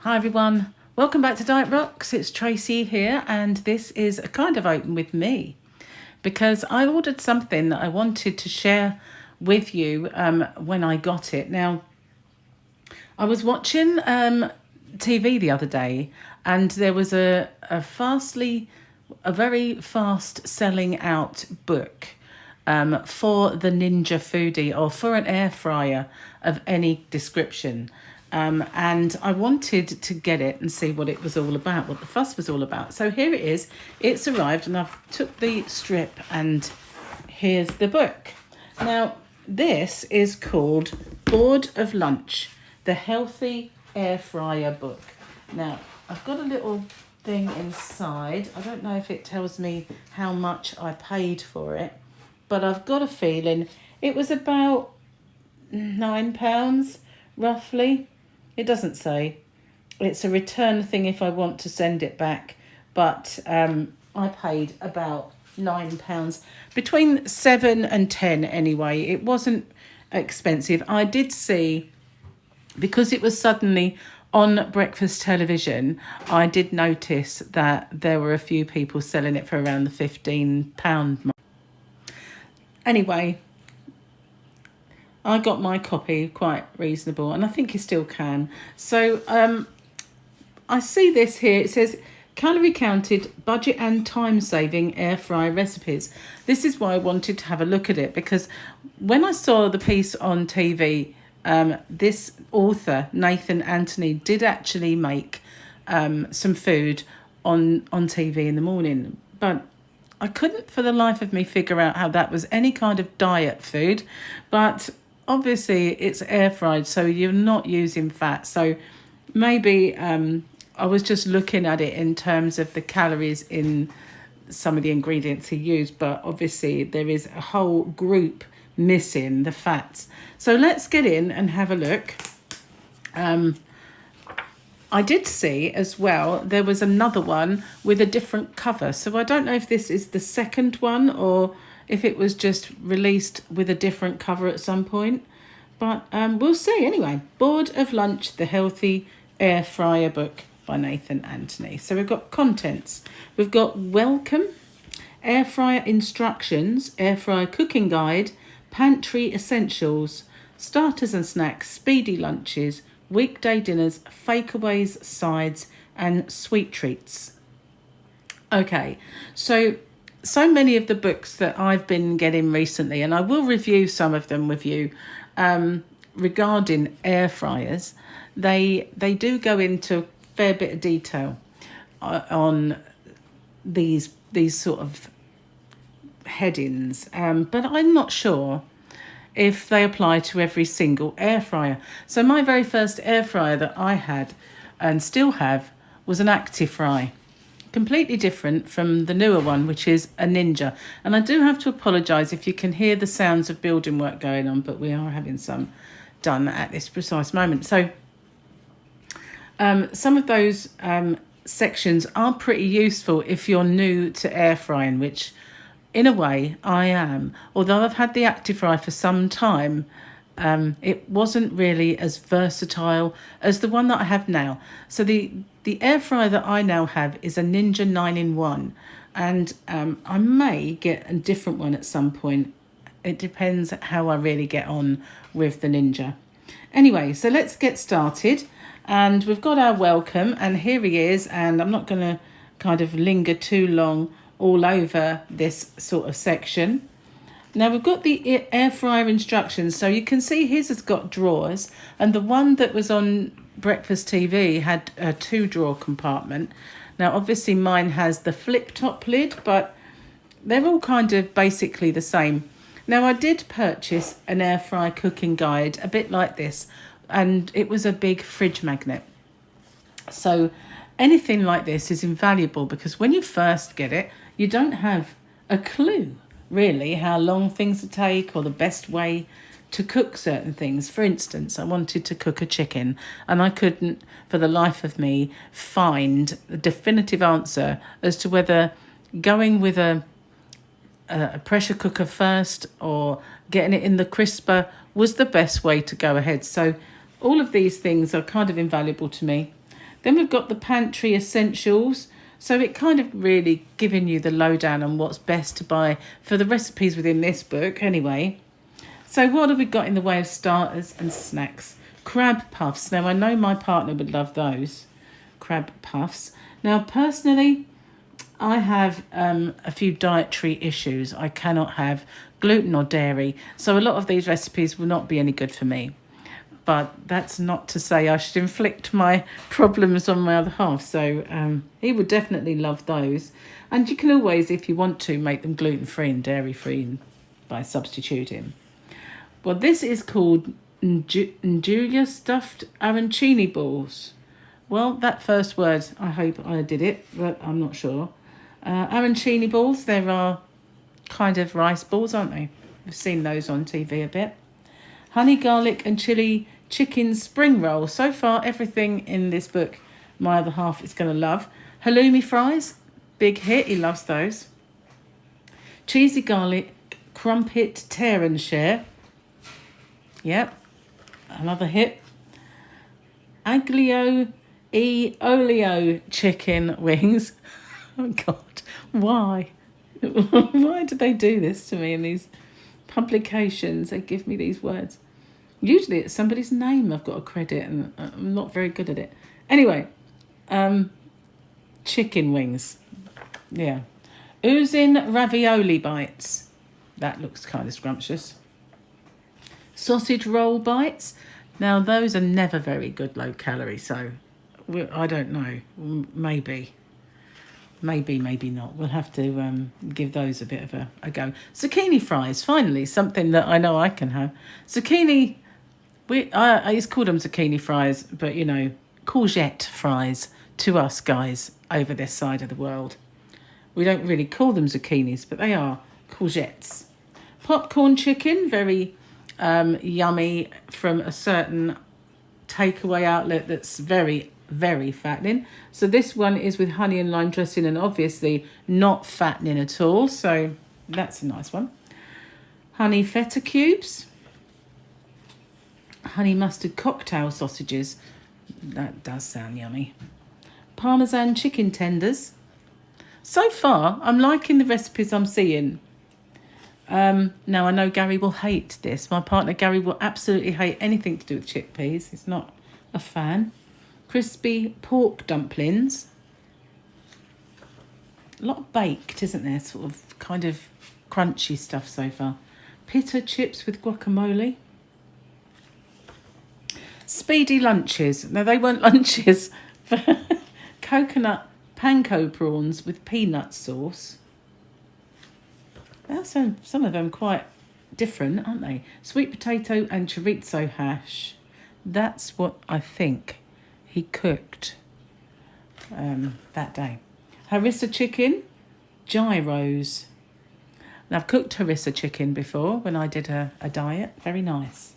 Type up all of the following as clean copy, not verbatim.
Hi everyone, welcome back to Diet Rocks. It's Tracy here, and this is a kind of open with me because I ordered something that I wanted to share with you when I got it. Now, I was watching TV the other day, and there was a very fast selling out book for the Ninja Foodie, or for an air fryer of any description. And I wanted to get it and see what it was all about, what the fuss was all about. So here it is. It's arrived, and I've took the strip, and here's the book. Now, this is called Bored of Lunch, the Healthy Air Fryer book. Now, I've got a little thing inside. I don't know if it tells me how much I paid for it, but I've got a feeling it was about £9, roughly. It doesn't say. It's a return thing if I want to send it back, but I paid about £9, between 7 and 10 anyway. It wasn't expensive. I did see, because it was suddenly on breakfast television, I did notice that there were a few people selling it for around the £15 mark. Anyway, I got my copy quite reasonable, and I think you still can. So I see this here. It says calorie counted, budget and time saving air fryer recipes. This is why I wanted to have a look at it, because when I saw the piece on TV, this author, Nathan Anthony, did actually make some food on TV in the morning, but I couldn't for the life of me figure out how that was any kind of diet food. But obviously it's air fried, so you're not using fat. So maybe I was just looking at it in terms of the calories in some of the ingredients he used, but obviously there is a whole group missing, the fats. So let's get in and have a look. I did see as well, there was another one with a different cover. So I don't know if this is the second one or if it was just released with a different cover at some point. But we'll see anyway. Bored of Lunch, the Healthy Air Fryer book by Nathan Anthony. So we've got contents. We've got welcome, air fryer instructions, air fryer cooking guide, pantry essentials, starters and snacks, speedy lunches, weekday dinners, fakeaways, sides, and sweet treats. Okay, so many of the books that I've been getting recently, and I will review some of them with you, regarding air fryers, they do go into a fair bit of detail on these sort of headings, but I'm not sure if they apply to every single air fryer. So my very first air fryer that I had and still have was an ActiFry, completely different from the newer one, which is a Ninja. And I do have to apologise if you can hear the sounds of building work going on, but we are having some done at this precise moment. So some of those sections are pretty useful if you're new to air frying, which in a way I am. Although I've had the ActiFry for some time, it wasn't really as versatile as the one that I have now. So the air fryer that I now have is a Ninja 9-in-1, and I may get a different one at some point. It depends how I really get on with the Ninja. Anyway, so let's get started. And we've got our welcome, and here he is, and I'm not going to kind of linger too long all over this sort of section. Now we've got the air fryer instructions, so you can see his has got drawers, and the one that was on breakfast TV had a 2-drawer compartment. Now obviously mine has the flip top lid, but they're all kind of basically the same. Now I did purchase an air fry cooking guide a bit like this, and it was a big fridge magnet. So anything like this is invaluable, because when you first get it, you don't have a clue really how long things take or the best way to cook certain things. For instance, I wanted to cook a chicken, and I couldn't for the life of me find a definitive answer as to whether going with a pressure cooker first or getting it in the crisper was the best way to go ahead. So all of these things are kind of invaluable to me. Then we've got the pantry essentials. So it kind of really giving you the lowdown on what's best to buy for the recipes within this book anyway. So what have we got in the way of starters and snacks? Crab puffs. Now I know my partner would love those. Crab puffs. Now personally, I have a few dietary issues. I cannot have gluten or dairy. So a lot of these recipes will not be any good for me. But that's not to say I should inflict my problems on my other half. So he would definitely love those. And you can always, if you want to, make them gluten-free and dairy-free by substituting. Well, this is called Nduja stuffed arancini balls. Well, that first word, I hope I did it, but I'm not sure. Arancini balls, there are kind of rice balls, aren't they? I've seen those on TV a bit. Honey, garlic and chili chicken spring roll. So far, everything in this book my other half is going to love. Halloumi fries, big hit. He loves those. Cheesy garlic crumpet tear and share. Yep, another hit. Aglio e olio chicken wings. Oh, God, why? Why do they do this to me in these publications? They give me these words. Usually it's somebody's name I've got to credit, and I'm not very good at it. Anyway, chicken wings. Yeah. Oozing ravioli bites. That looks kind of scrumptious. Sausage roll bites. Now, those are never very good low calorie, so I don't know. Maybe, maybe not. We'll have to give those a bit of a go. Zucchini fries, finally, something that I know I can have. Zucchini, I used to call them zucchini fries, but, you know, courgette fries to us guys over this side of the world. We don't really call them zucchinis, but they are courgettes. Popcorn chicken, very yummy, from a certain takeaway outlet that's very, very fattening. So this one is with honey and lime dressing, and obviously not fattening at all. So that's a nice one. Honey feta cubes. Honey mustard cocktail sausages. That does sound yummy. Parmesan chicken tenders. So far, I'm liking the recipes I'm seeing. Now, I know Gary will hate this. My partner Gary will absolutely hate anything to do with chickpeas. He's not a fan. Crispy pork dumplings. A lot of baked, isn't there? Sort of kind of crunchy stuff so far. Pita chips with guacamole. Speedy lunches. Now, they weren't lunches. Coconut panko prawns with peanut sauce. Some of them quite different, aren't they? Sweet potato and chorizo hash. That's what I think he cooked that day. Harissa chicken, gyros. Now, I've cooked harissa chicken before when I did a diet. Very nice.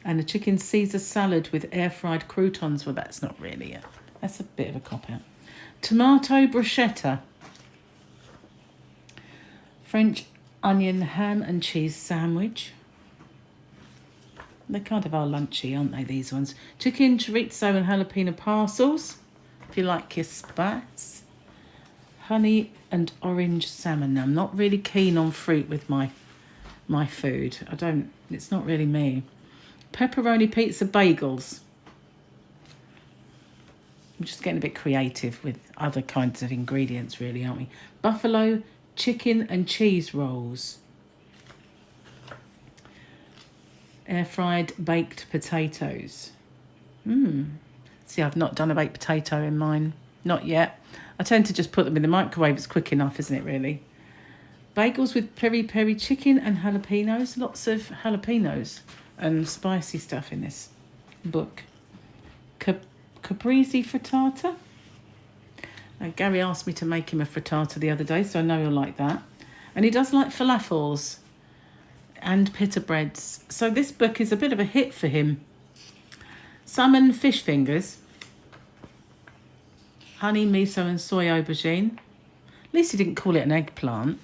And a chicken Caesar salad with air-fried croutons. Well, that's not really it. That's a bit of a cop-out. Tomato bruschetta. French onion ham and cheese sandwich. They kind of are lunchy, aren't they, these ones? Chicken, chorizo and jalapeno parcels, if you like your spice. Honey and orange salmon. Now, I'm not really keen on fruit with my food. It's not really me. Pepperoni pizza bagels. I'm just getting a bit creative with other kinds of ingredients, really, aren't we? Buffalo chicken and cheese rolls. Air-fried baked potatoes. See, I've not done a baked potato in mine. Not yet. I tend to just put them in the microwave. It's quick enough, isn't it, really? Bagels with peri-peri chicken and jalapenos. Lots of jalapenos and spicy stuff in this book. Caprese frittata. Gary asked me to make him a frittata the other day, so I know he'll like that. And he does like falafels and pita breads. So this book is a bit of a hit for him. Salmon fish fingers. Honey, miso and soy aubergine. At least he didn't call it an eggplant,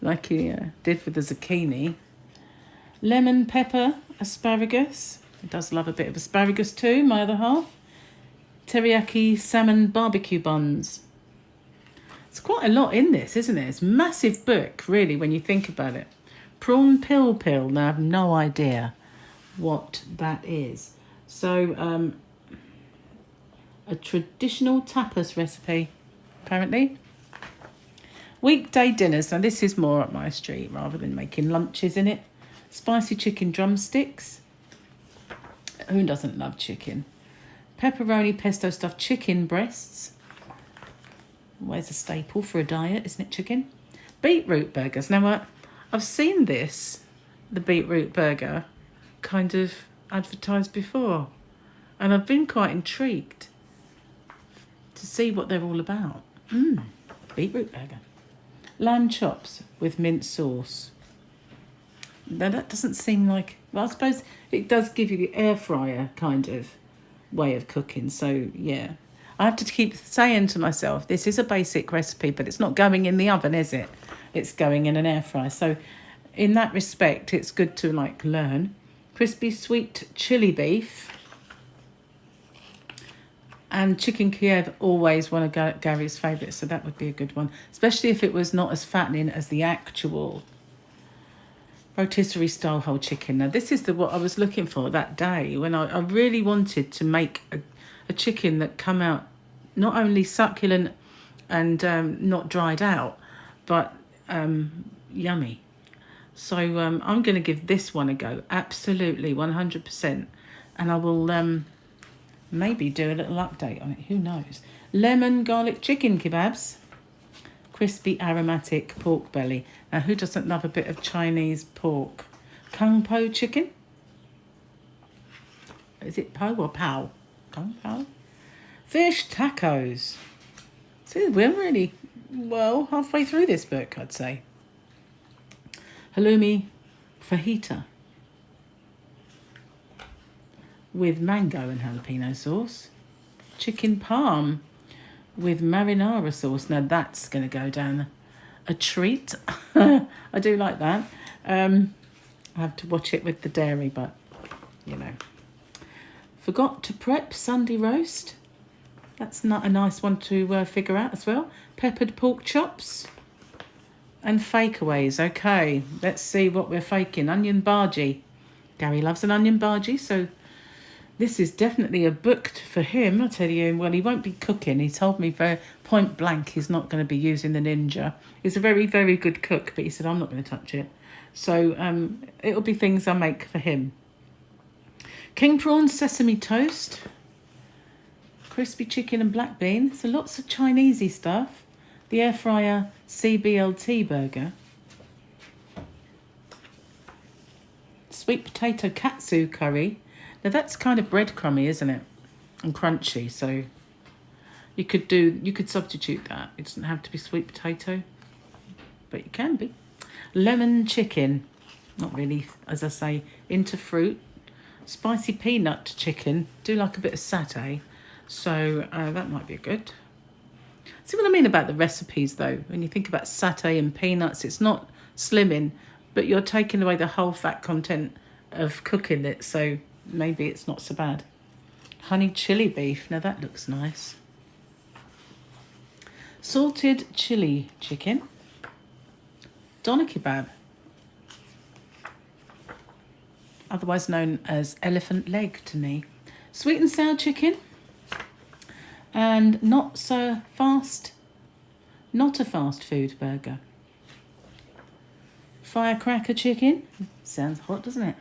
like he did with the zucchini. Lemon pepper asparagus. He does love a bit of asparagus too, my other half. teriyaki salmon barbecue buns. It's quite a lot in this, isn't it? It's a massive book, really, when you think about it. Prawn pill. Now, I have no idea what that is. So, a traditional tapas recipe, apparently. Weekday dinners. Now, this is more up my street rather than making lunches in it. Spicy chicken drumsticks. Who doesn't love chicken? Pepperoni pesto stuffed chicken breasts. Always a staple for a diet, isn't it, chicken? Beetroot burgers. Now, I've seen this, the beetroot burger, kind of advertised before. And I've been quite intrigued to see what they're all about. Beetroot burger. Lamb chops with mint sauce. Now, that doesn't seem like... Well, I suppose it does give you the air fryer kind of way of cooking. So, yeah. I have to keep saying to myself, this is a basic recipe, but it's not going in the oven, is it? It's going in an air fryer. So, in that respect, it's good to, like, learn. Crispy sweet chili beef. And chicken Kiev, always one of Gary's favourites, so that would be a good one. Especially if it was not as fattening as the actual rotisserie style whole chicken. Now, this is what I was looking for that day when I really wanted to make a chicken that come out not only succulent and not dried out, but yummy. So I'm going to give this one a go, absolutely, 100%. And I will maybe do a little update on it, who knows. Lemon garlic chicken kebabs. Crispy aromatic pork belly. Now, who doesn't love a bit of Chinese pork? Kung Po chicken. Is it po or pow? Kung Po. Fish tacos. See, we're really, well, halfway through this book, I'd say. Halloumi fajita with mango and jalapeno sauce. Chicken parm with marinara sauce. Now, that's going to go down a treat. I do like that. I have to watch it with the dairy, but, you know. Forgot to prep Sunday roast. That's not a nice one to figure out as well. Peppered pork chops. And fakeaways. Okay, let's see what we're faking. Onion bhaji. Gary loves an onion bhaji, so this is definitely a book for him, I tell you. Well, he won't be cooking. He told me very point blank he's not going to be using the Ninja. He's a very, very good cook, but he said, I'm not going to touch it. So it'll be things I make for him. King prawn sesame toast. Crispy chicken and black bean. So lots of Chinesey stuff. The air fryer CBLT burger. Sweet potato katsu curry. Now, that's kind of breadcrumby, isn't it? And crunchy, so you could substitute that. It doesn't have to be sweet potato, but it can be. Lemon chicken. Not really, as I say, into fruit. Spicy peanut chicken. Do like a bit of satay, so that might be good. See what I mean about the recipes, though? When you think about satay and peanuts, it's not slimming, but you're taking away the whole fat content of cooking it, so maybe it's not so bad. Honey chili beef. Now, that looks nice. Salted chili chicken. Doner kebab. Otherwise known as elephant leg to me. Sweet and sour chicken. And not a fast food burger. Firecracker chicken. Sounds hot, doesn't it?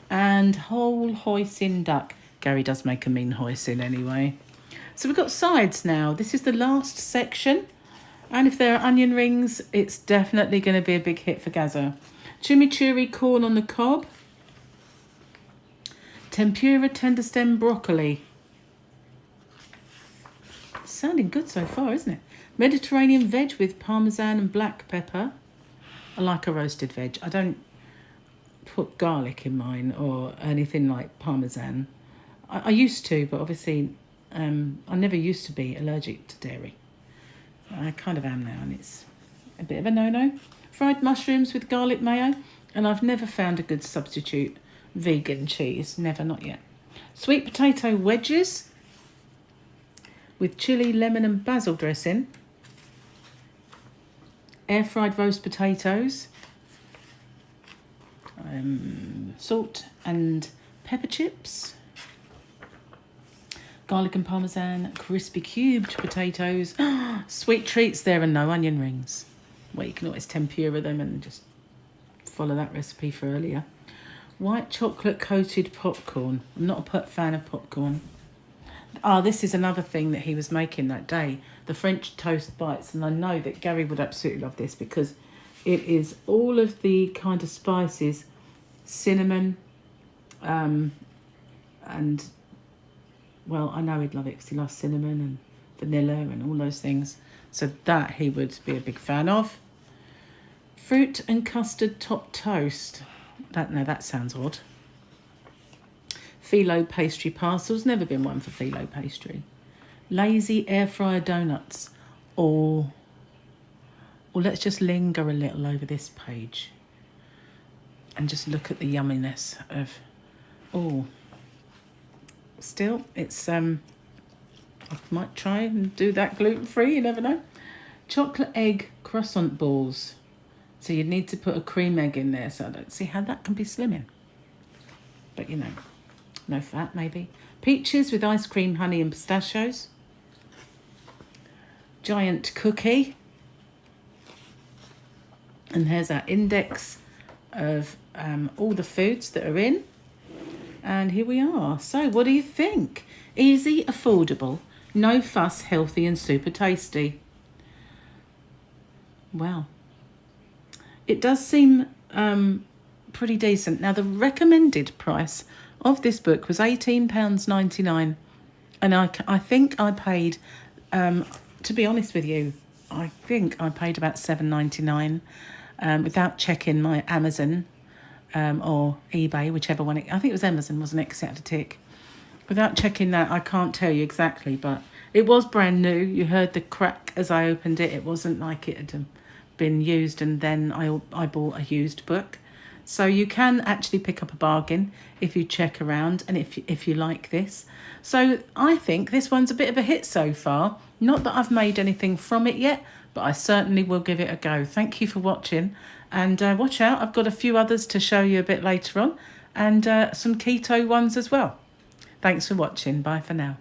And whole hoisin duck. Gary does make a mean hoisin anyway. So we've got sides now. This is the last section. And if there are onion rings, it's definitely going to be a big hit for Gaza. Chimichurri corn on the cob. Tempura tender stem broccoli. Sounding good so far, isn't it? Mediterranean veg with parmesan and black pepper. I like a roasted veg. I don't put garlic in mine or anything like parmesan. I used to, but obviously I never used to be allergic to dairy. I kind of am now, and it's a bit of a no-no. Fried mushrooms with garlic mayo, and I've never found a good substitute vegan cheese. Never, not yet. Sweet potato wedges. with chili, lemon and basil dressing. Air fried roast potatoes. Salt and pepper chips. Garlic and parmesan, crispy cubed potatoes. Sweet treats there and no onion rings. Well, you can always tempura them and just follow that recipe for earlier. White chocolate coated popcorn. I'm not a fan of popcorn. This is another thing that he was making that day. The French toast bites. And I know that Gary would absolutely love this because it is all of the kind of spices. Cinnamon. And, well, I know he'd love it because he loves cinnamon and vanilla and all those things. So that he would be a big fan of. Fruit and custard top toast. That sounds odd. Phyllo pastry parcels. Never been one for phyllo pastry. Lazy air fryer donuts. Or let's just linger a little over this page and just look at the yumminess of. Still, it's I might try and do that gluten-free. You never know. Chocolate egg croissant balls. So you'd need to put a cream egg in there. So I don't see how that can be slimming. But, you know, no fat, maybe. Peaches with ice cream, honey and pistachios. Giant cookie. And here's our index of all the foods that are in. And here we are. So what do you think? Easy, affordable, no fuss, healthy and super tasty. Wow. It does seem pretty decent. Now, the recommended price of this book was £18.99. And I think I paid, to be honest with you, I think I paid about £7.99 without checking my Amazon or eBay, whichever one. I think it was Amazon, wasn't it? Because it had a tick. Without checking that, I can't tell you exactly, but it was brand new. You heard the crack as I opened it. It wasn't like it had been used and then I bought a used book. So you can actually pick up a bargain if you check around and if you like this. So I think this one's a bit of a hit so far. Not that I've made anything from it yet, but I certainly will give it a go. Thank you for watching, and watch out, I've got a few others to show you a bit later on, and some keto ones as well. Thanks for watching. Bye for now.